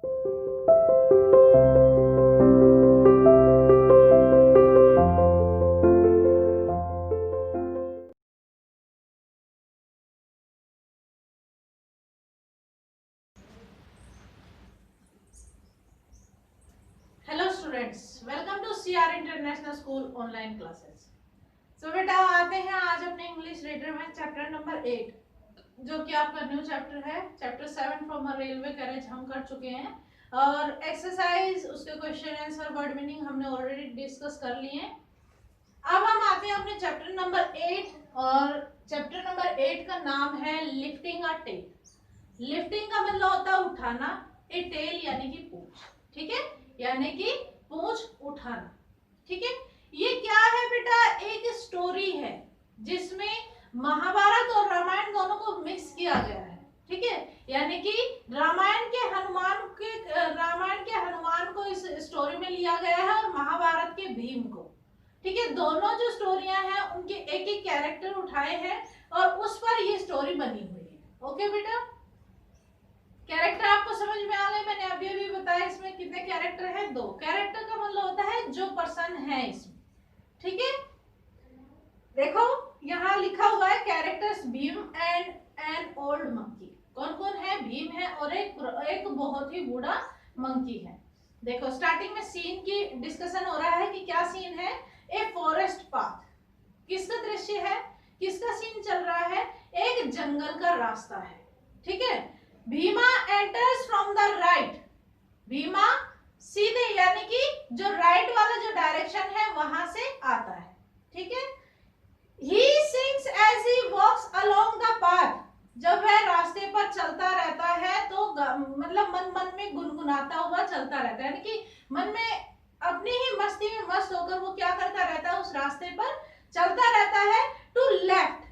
Hello students, welcome to CR international school online classes. So बेटा आते हैं आज अपने इंग्लिश रीडर में चैप्टर नंबर 8, जो कि आपका न्यू चैप्टर है। Chapter 7 from a railway carriage हम कर चुके हैं और एक्सरसाइज, उसके क्वेश्चन आंसर, वर्ड मीनिंग हमने ऑलरेडी डिस्कस कर लिए हैं। अब हम आते हैं अपने चैप्टर नंबर 8 और चैप्टर नंबर 8 का नाम है लिफ्टिंग अ टेल। लिफ्टिंग का मतलब होता है उठाना, ए टेल यानी कि पूंछ, ठीक है, यानी कि पूंछ उठाना, ठीक है। ये क्या है बेटा? एक स्टोरी है जिसमें महाभारत और रामायण दोनों को मिक्स किया गया है, ठीक है। यानी कि रामायण के हनुमान को इस स्टोरी में लिया गया है और महाभारत के भीम को, ठीक है। दोनों जो स्टोरियां हैं उनके एक एक कैरेक्टर उठाए हैं और उस पर ये स्टोरी बनी हुई है। ओके बेटा, कैरेक्टर आपको समझ में आ गए? मैंने अभी अभी बताया इसमें कितने कैरेक्टर हैं? 2। कैरेक्टर का मतलब होता है जो पर्सन है इसमें, ठीक है। देखो यहाँ लिखा हुआ है characters Bhim and an old monkey. कौन कौन है? भीम है और एक बहुत ही बूढ़ा मंकी है। देखो स्टार्टिंग में सीन की डिस्कशन हो रहा है कि क्या सीन है? A forest path. किसका दृश्य है? किसका सीन चल रहा है? एक जंगल का रास्ता है, ठीक है। Bhima enters from the right. Bhima सीधे यानी कि जो राइट वाला जो डायरेक्शन है वहां से आता है, ठीक है। He sings as he walks along the path। जब वह रास्ते पर चलता रहता है तो मतलब मन मन में गुनगुनाता हुआ चलता रहता है, यानी कि मन में अपनी ही मस्ती में मस्त होकर वो क्या करता रहता है? उस रास्ते पर चलता रहता है। टू लेफ्ट,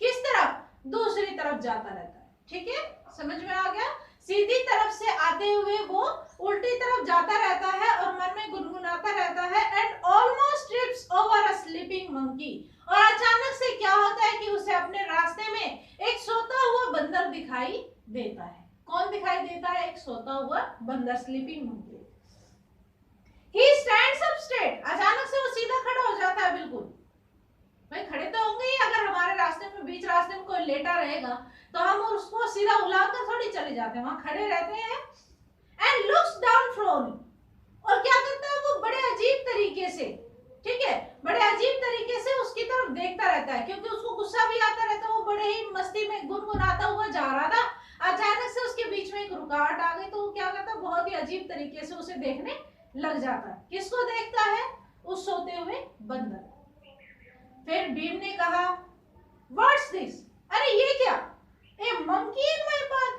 किस तरफ? दूसरी तरफ जाता रहता है, ठीक है। समझ में आ गया? सीधी तरफ से आते हुए वो उल्टी तरफ जाता रहता है और मन में गुनगुनाता रहता है। And almost trips over a sleeping monkey. और अचानक से क्या होता है कि उसे अपने रास्ते में एक सोता हुआ बंदर दिखाई देता है। कौन दिखाई देता है? एक सोता हुआ बंदर, sleeping monkey. He stands up straight. अचानक से वो सीधा खड़ा हो जाता है, बिल्कुल। भाई खड़े तो होंगे ही, अगर हमारे रास्ते में बीच रास्ते में कोई लेटा रहेगा तो हम उसको सीधा उलाकर थोड़ी चले जाते हैं, वहां खड़े रहते हैं। And looks down from. और क्या करता है वो? बड़े अजीब तरीके से, ठीक है, बड़े अजीब तरीके से उसकी तरफ देखता रहता है, क्योंकि उसको गुस्सा भी आता रहता है। वो बड़े ही मस्ती में गुनगुनाता हुआ जा रहा था, अचानक से उसके बीच में एक रुकावट आ गई तो वो क्या करता है? बहुत ही अजीब तरीके से उसे देखने लग जाता है। किसको देखता है? उस सोते हुए बंदर। फिर भीम ने कहा, व्हाट्स दिस? अरे ये क्या? ए मंकी इन माय पाथ।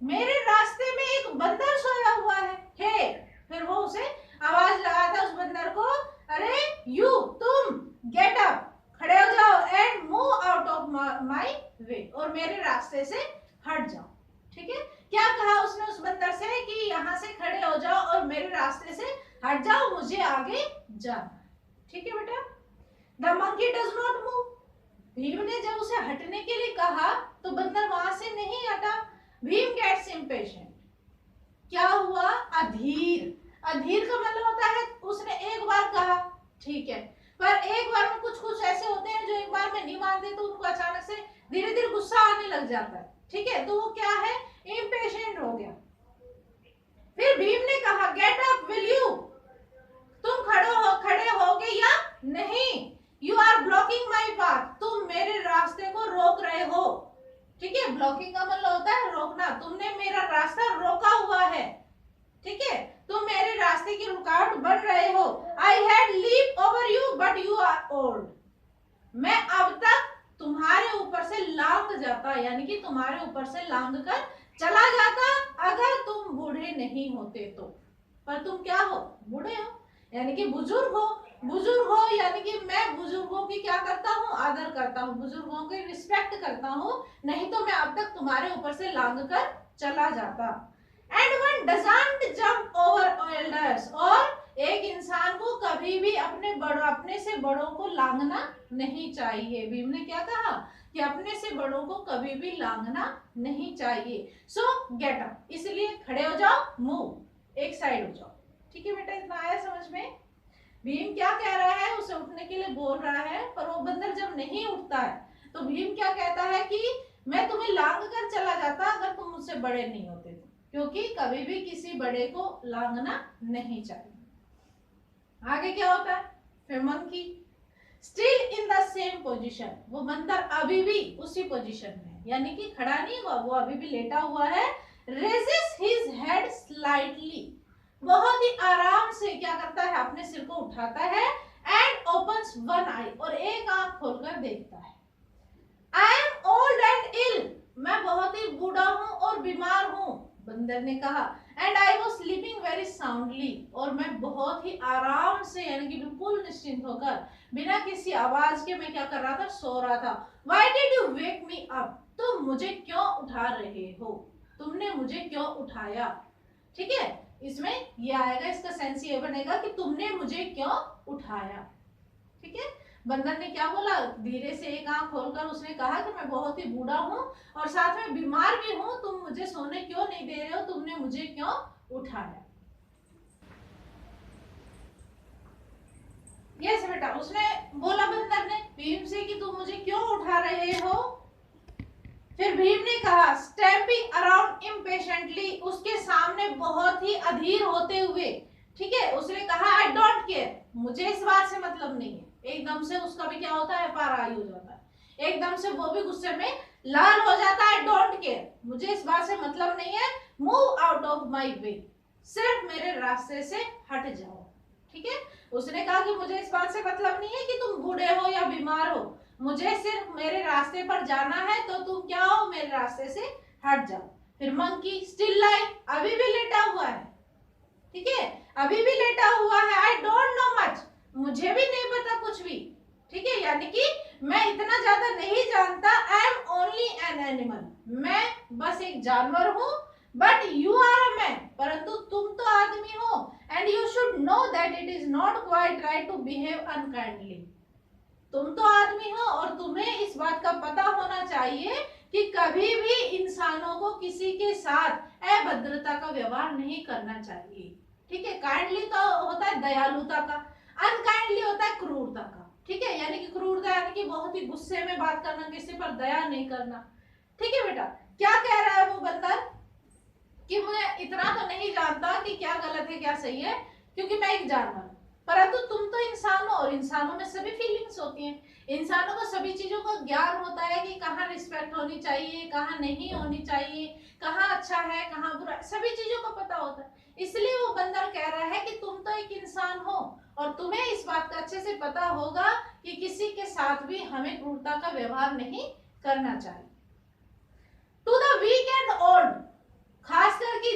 मेरे रास्ते में एक बंदर सोया हुआ है। हे, फिर वो उसे आवाज लगाता उस बंदर को, अरे यू, तुम गेट अप, खड़े हो जाओ, and move out of my way, और मेरे रास्ते से हट जाओ, ठीक है। क्या कहा उसने उस बंदर से कि यहाँ से खड़े हो जाओ और मेरे रास्ते से हट जाओ, मुझे आगे जाना, ठीक है बेटा। The monkey does not move. Bhim ने जब उसे हटने के लिए कहा तो बंदर वहां से नहीं हटा। Bheem gets impatient. क्या हुआ? अधीर। अधीर का मतलब होता है उसने एक बार कहा, ठीक है, पर एक बार में कुछ कुछ ऐसे होते हैं जो एक बार में नहीं मानते तो उनको अचानक से धीरे धीरे गुस्सा आने लग जाता है, ठीक है। तो वो क्या है? इम्पेशेंट हो गया। फिर भीम ने कहा, गेट अप विल यू। तुम खड़े होगे या नहीं? You are blocking my path. तुम मेरे रास्ते को रोक रहे हो, ठीक है। ब्लॉकिंग का मतलब होता है रोकना। तुमने मेरा रास्ता रोका हुआ है, ठीक है। तुम मेरे रास्ते की रुकावट बन रहे हो। I had leap over you but you are old. मैं अब तक तुम्हारे ऊपर से लांग जाता, यानी कि तुम्हारे ऊपर से लांग कर चला जाता अगर तुम बूढ़े नहीं होते तो। पर तुम क्या हो? बूढ़े हो, यानी कि बुजुर्ग हो। बुजुर्ग हो यानी कि मैं बुजुर्गों की क्या करता हूँ? आदर करता हूँ, बुजुर्गों की रिस्पेक्ट करता हूँ, नहीं तो मैं अब तक तुम्हारे ऊपर से लांग कर चला जाता। And one doesn't jump over elders. और एक इंसान को कभी भी अपने से बड़ों को लांघना नहीं चाहिए। भीम ने क्या कहा कि अपने से बड़ों को कभी भी लांघना नहीं चाहिए। सो गेट अप, इसलिए खड़े हो जाओ, मूव, एक साइड हो जाओ। ठीक है बेटा, इतना आया समझ में? भीम क्या कह रहा है, उसे उठने के लिए बोल रहा है, पर वो बंदर जब नहीं उठता है तो भीम क्या कहता है कि मैं तुम्हें लांघ कर चला जाता अगर तुम मुझसे बड़े नहीं होते तो, क्योंकि कभी भी किसी बड़े को लांघना नहीं चाहिए। आगे क्या होता है, फिर monkey still in the same position, वो बंदर अभी भी उसी पोजीशन में है, यानी कि खड़ा नहीं हुआ, वो अभी भी लेटा हुआ है। रेजेस हिज हेड स्लाइटली, बहुत ही आराम से क्या करता है, अपने सिर को उठाता है। एंड ओपन्स वन आई, और एक आंख खोलकर देखता है। आई एम ओल्ड एंड इल, मैं बहुत ही बूढ़ा हूं और बीमार हूं, बंदर ने कहा। And I was sleeping very soundly, और मैं बहुत ही आराम से यानी कि बिल्कुल निश्चिंत होकर बिना किसी आवाज के मैं क्या कर रहा था, सो रहा था। Why did you wake me up, तुम मुझे क्यों उठा रहे हो, तुमने मुझे क्यों उठाया। ठीक है, इसमें ये आएगा, इसका सेंस ये बनेगा कि तुमने मुझे क्यों उठाया। ठीक है, बंदर ने क्या बोला, धीरे से एक आंख खोलकर उसने कहा कि मैं बहुत ही बूढ़ा हूं और साथ में बीमार भी हूं, तुम मुझे सोने क्यों नहीं दे रहे हो, तुमने मुझे क्यों उठाया। यस बेटा, उसने बोला बंदर ने भीम से कि तुम मुझे क्यों उठा रहे हो। फिर भीम ने कहा स्टैम्पिंग अराउंड इम्पेशेंटली, उसके सामने बहुत ही अधीर होते हुए। ठीक है, उसने कहा आई डोंट केयर, मुझे इस बात से मतलब नहीं है। एकदम से उसका भी क्या होता है, पाराई हो जाता है, एकदम से वो भी गुस्से में लाल हो जाता है। डोंट केयर, मुझे इस बात से मतलब नहीं है। मूव आउट ऑफ माई वे, सिर्फ मेरे रास्ते से हट जाओ। ठीक है, उसने कहा कि मुझे इस बात से मतलब नहीं है कि तुम बूढ़े हो या बीमार हो, मुझे सिर्फ मेरे रास्ते पर जाना है, तो तुम क्या हो, मेरे रास्ते से हट जाओ। फिर मंकी स्टिल लाइंग, अभी भी लेटा हुआ है। ठीक है, अभी भी लेटा हुआ है। आई डोंट नो मच, मुझे भी नहीं पता कुछ भी। ठीक है, यानी कि मैं इतना ज्यादा नहीं जानता। I am only an animal, मैं बस एक जानवर हूँ। But you are a man, परंतु तुम तो आदमी हो। And you should know that it is not quite right to behave unkindly, तुम तो आदमी हो और तुम्हें इस बात का पता होना चाहिए कि कभी भी इंसानों को किसी के साथ अभद्रता का व्यवहार नहीं करना चाहिए। ठीक है, काइंडली तो होता है दयालुता का, अनकाइंडली होता है क्रूरता का। ठीक है, यानी कि क्रूरता यानी कि बहुत ही गुस्से में बात करना, किसी पर दया नहीं करना। ठीक है बेटा, क्या कह रहा है वो बंदर कि मैं इतना तो नहीं जानता कि क्या गलत है क्या सही है, क्योंकि मैं एक जानवर, परंतु तुम तो इंसान हो और इंसानों में सभी फीलिंग्स होती हैं। इंसानों को सभी चीजों का ज्ञान होता है कि कहाँ रिस्पेक्ट होनी चाहिए, कहाँ नहीं होनी चाहिए, कहाँ अच्छा है कहाँ बुरा, सभी चीजों का पता होता है। इसलिए वो बंदर कह रहा है कि तुम तो एक इंसान हो और तुम्हें इस बात का अच्छे से पता होगा कि किसी के साथ भी हमें क्रूरता का व्यवहार नहीं करना चाहिए। To the weak and old, खास करके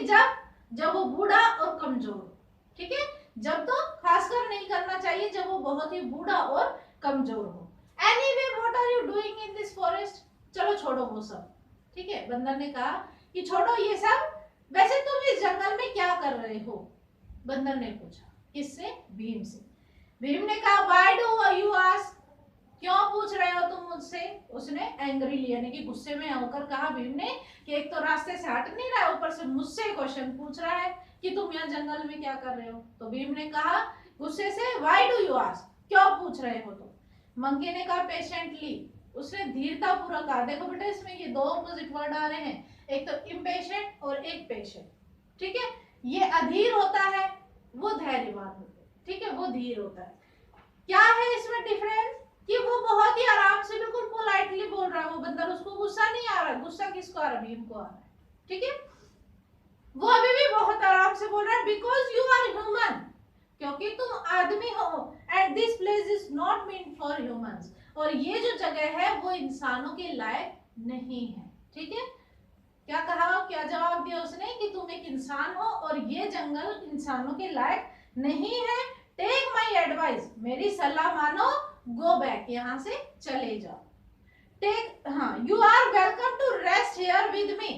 जब वो बूढ़ा और कमजोर हो। ठीक है, जब तो खासकर नहीं करना चाहिए जब वो बहुत ही बूढ़ा और कमजोर हो। Anyway what are you doing in this forest, चलो छोड़ो वो सब। ठीक है, बंदर ने कहा कि छोड़ो ये सब, वैसे तुम इस जंगल में क्या कर रहे हो, बंदर ने पूछा। किससे, भीम से। भीम ने कहा व्हाई डू यू आस्क, क्यों पूछ रहे हो तुम मुझसे। उसने एंग्रीली यानी कि गुस्से में होकर कहा भीम ने कि एक तो रास्ते से हट नहीं रहा, ऊपर से मुझसे क्वेश्चन पूछ रहा है कि तुम यहाँ जंगल में क्या कर रहे हो। तो भीम ने कहा गुस्से से व्हाई डू यू आस्क, क्यों पूछ रहे हो तुम। मंकी ने कहा पेशेंटली, उसने धीरता पूर्वक कहा। देखो बेटा, इसमें ये दो अपोजिट वर्ड आ रहे हैं, एक तो इम्पेशेंट और एक पेशेंट। ठीक है, ये अधीर होता है, वो धैर्यवान होता है। ठीक है, वो धीर होता है। क्या है इसमें डिफरेंस कि वो बहुत ही आराम से बिल्कुल पोलाइटली बोल रहा है वो बंदर, उसको गुस्सा नहीं आ रहा। गुस्सा किसको आ रहा है, भीम को आ रहा है। ठीक है, वो अभी भी बहुत आराम से बोल रहा है बिकॉज यू आर ह्यूमन, क्योंकि तुम आदमी हो। And this place is not meant for humans, और ये जो जगह है वो इंसानों के लायक नहीं है। ठीक है, क्या कहा, क्या जवाब दिया उसने कि तुम एक इंसान हो और ये जंगल इंसानों के लायक नहीं है। टेक माई एडवाइस, मेरी सलाह मानो, गो बैक, यहाँ से चले जाओ। टेक, हाँ, you are welcome to rest here with me,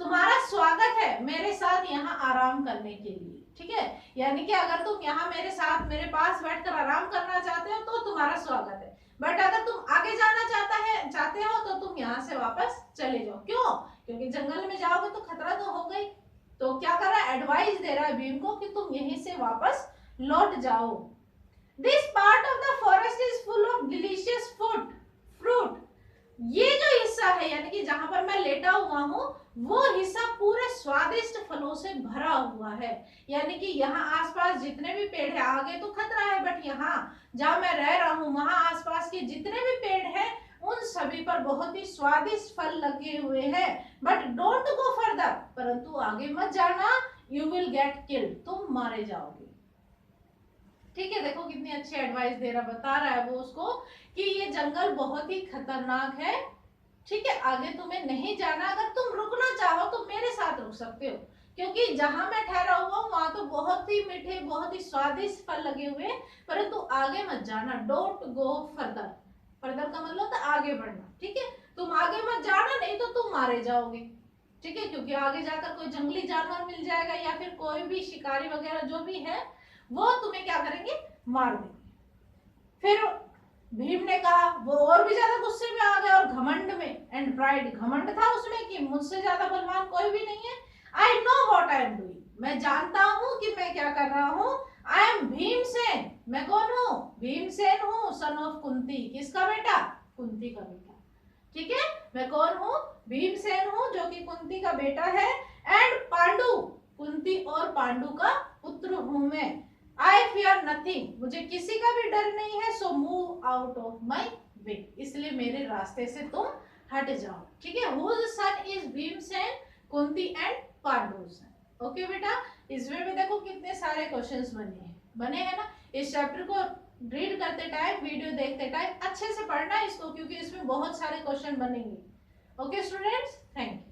तुम्हारा स्वागत है मेरे साथ यहाँ आराम करने के लिए। ठीक है, यानी कि अगर तुम यहाँ मेरे साथ मेरे पास बैठकर आराम करना चाहते हो तो तुम्हारा स्वागत है, बट अगर तुम आगे जाना चाहते हो तो तुम यहाँ से वापस चले जाओ। क्यों? क्योंकि जंगल में जाओगे तो खतरा तो हो गई। तो क्या कर रहा है, एडवाइस दे रहा है भीम को कि तुम यहीं से वापस लौट जाओ। This part of the forest is full of delicious fruit. ये जो हिस्सा है यानी कि जहां पर मैं लेटा हुआ हूँ वो हिस्सा पूरे स्वादिष्ट फलों से भरा हुआ है। यानी कि यहाँ आसपास जितने भी पेड़ है, आगे तो खतरा है बट यहाँ जहाँ मैं रह रहा हूँ वहां आसपास के जितने भी पेड़ हैं उन सभी पर बहुत ही स्वादिष्ट फल लगे हुए हैं। बट डोंट गो फर्दर, परंतु आगे मत जाना, यू विल गेट किल्ड, तुम मारे जाओगे। ठीक है, देखो कितनी अच्छी एडवाइस दे रहा, बता रहा है वो उसको कि ये जंगल बहुत ही खतरनाक है। ठीक है, आगे तुम्हें नहीं जाना, अगर तुम रुकना चाहो तो मेरे साथ रुक सकते हो, क्योंकि जहां मैं ठहरा हुआ हूँ वहां तो बहुत ही मीठे बहुत ही स्वादिष्ट फल लगे हुए, परंतु आगे मत जाना। डोंट गो फर्दर, फर्दर का मतलब था आगे बढ़ना। ठीक है, तुम आगे मत जाना, नहीं तो तुम मारे जाओगे। ठीक है, क्योंकि आगे जाकर कोई जंगली जानवर मिल जाएगा या फिर कोई भी शिकारी वगैरह जो भी है वो तुम्हें क्या करेंगे, मार देंगे। फिर भीम ने कहा, वो और भी ज्यादा गुस्से में आ गया और घमंड में, एंड प्राइड, घमंड था उसमें कि मुझसे ज्यादा बलवान कोई भी नहीं है। I know what I am doing, मैं जानता हूं कि मैं क्या कर रहा हूं। आई एम भीमसेन, मैं कौन हूं, भीमसेन हूं, सन ऑफ कुंती, किसका बेटा, कुंती का बेटा। ठीक है, मैं कौन हूं, भीमसेन हूं जो कि कुंती का बेटा है, एंड पांडु, कुंती और पांडु का पुत्र हूं मैं। आई फियर नथिंग, मुझे किसी का भी डर नहीं है, so move out of my way, इसलिए मेरे रास्ते से तुम हट जाओ। ठीक है, whose son is Bhimsen, Kunti and Pandu's. Okay बेटा, इसमें भी देखो कितने सारे क्वेश्चंस बने हैं ना। इस चैप्टर को रीड करते टाइम, वीडियो देखते टाइम अच्छे से पढ़ना इसको, क्योंकि इसमें बहुत सारे क्वेश्चन बनेंगे। Okay students, thank you.